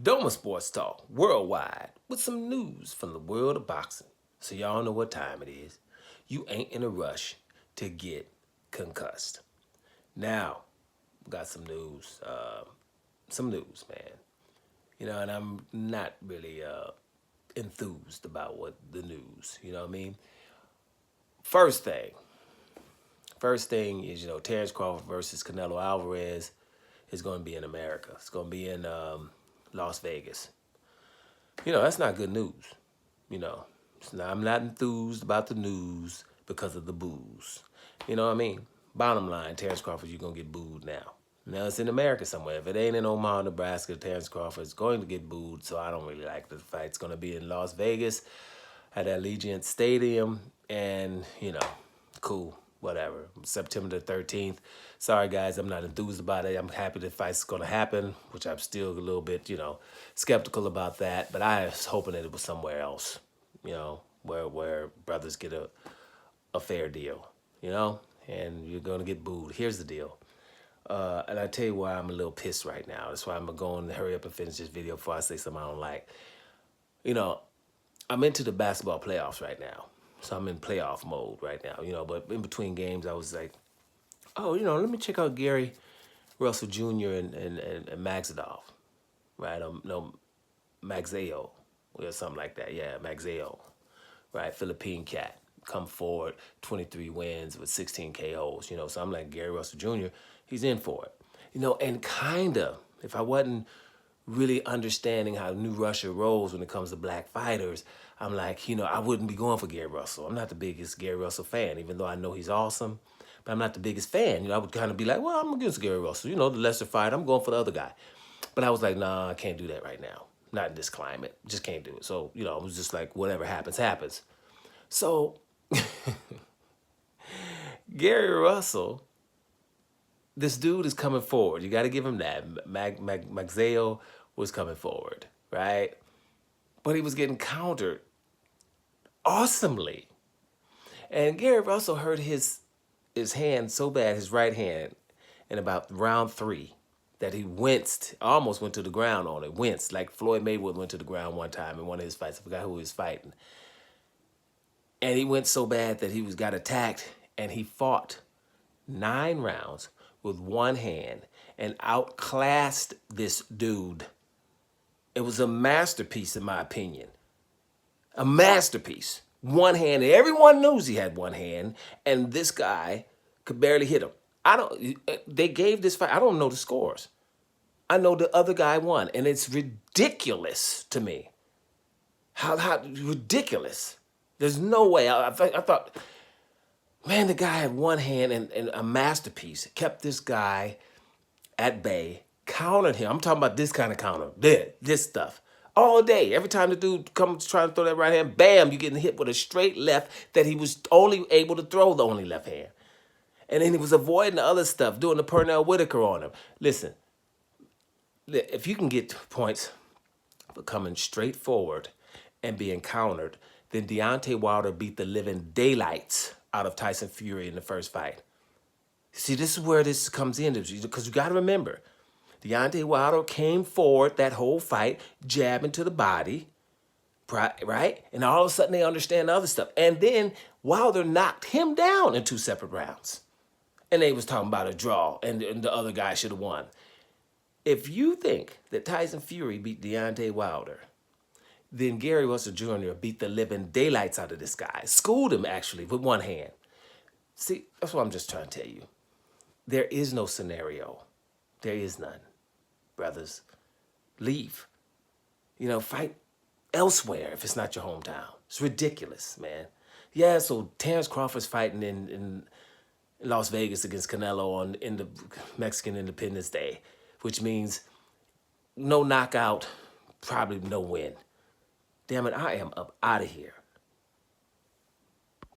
Doma Sports Talk worldwide with some news from the world of boxing. So y'all know what time it is. You ain't in a rush to get concussed. Now, we got some news. Man. And I'm not really enthused about what the news. You know what I mean? First thing is, Terrence Crawford versus Canelo Alvarez is going to be in America. It's going to be in Las Vegas. That's not good news. I'm not enthused about the news because of the booze. You know what I mean? Bottom line, Terrence Crawford, you're going to get booed now. Now, it's in America somewhere. If it ain't in Omaha, Nebraska, Terrence Crawford is going to get booed, so I don't really like the fight. It's going to be in Las Vegas at Allegiant Stadium, and, cool, whatever. September the 13th. Sorry, guys, I'm not enthused about it. I'm happy the fight's going to happen, which I'm still a little bit, skeptical about that, but I was hoping that it was somewhere else, where brothers get a fair deal, and you're going to get booed. Here's the deal. And I tell you why I'm a little pissed right now. That's why I'm going to hurry up and finish this video before I say something I don't like. I'm into the basketball playoffs right now. So I'm in playoff mode right now, but in between games, I was like, oh, let me check out Gary Russell Jr. and Magsadov, right? No, Magzeo or something like that. Yeah, Magzeo, right? Philippine cat. Come forward, 23 wins with 16 KOs, So I'm like, Gary Russell Jr., he's in for it. And kind of, if I wasn't really understanding how New Russia rolls when it comes to black fighters, I'm like, I wouldn't be going for Gary Russell. I'm not the biggest Gary Russell fan, even though I know he's awesome, but I'm not the biggest fan. I would kind of be like, well, I'm against Gary Russell. The lesser fight, I'm going for the other guy. But I was like, nah, I can't do that right now. Not in this climate. Just can't do it. So, I was just like, whatever happens, happens. So, Gary Russell, this dude is coming forward. You got to give him that. Magzeo was coming forward, right? But he was getting countered awesomely. And Gary Russell hurt his hand so bad, his right hand, in about round 3, that he winced, almost went to the ground on it. Winced, like Floyd Mayweather went to the ground one time in one of his fights. I forgot who he was fighting. And he went so bad that he got attacked, and he fought 9 rounds with one hand and outclassed this dude. It was a masterpiece, in my opinion. A masterpiece. One hand, and everyone knows he had one hand, and this guy could barely hit him. They gave this fight, I don't know the scores. I know the other guy won, and it's ridiculous to me. How ridiculous. There's no way. I thought, man, the guy had one hand and a masterpiece. Kept this guy at bay, countered him. I'm talking about this kind of counter. This stuff. All day. Every time the dude comes trying to throw that right hand, bam, you're getting hit with a straight left that he was only able to throw the only left hand. And then he was avoiding the other stuff, doing the Pernell Whitaker on him. Listen, if you can get points for coming straight forward and being countered, then Deontay Wilder beat the living daylights out of Tyson Fury in the first fight. See, this is where this comes in, because you got to remember, Deontay Wilder came forward that whole fight, jabbing to the body, right? And all of a sudden they understand the other stuff. And then Wilder knocked him down in 2 separate rounds. And they was talking about a draw, and the other guy should have won. If you think that Tyson Fury beat Deontay Wilder, then Gary Russell Jr. beat the living daylights out of this guy. Schooled him, actually, with one hand. See, that's what I'm just trying to tell you. There is no scenario. There is none. Brothers, leave. Fight elsewhere if it's not your hometown. It's ridiculous, man. Yeah, so Terrence Crawford's fighting in Las Vegas against Canelo in the Mexican Independence Day, which means no knockout, probably no win. Damn it, I am up out of here.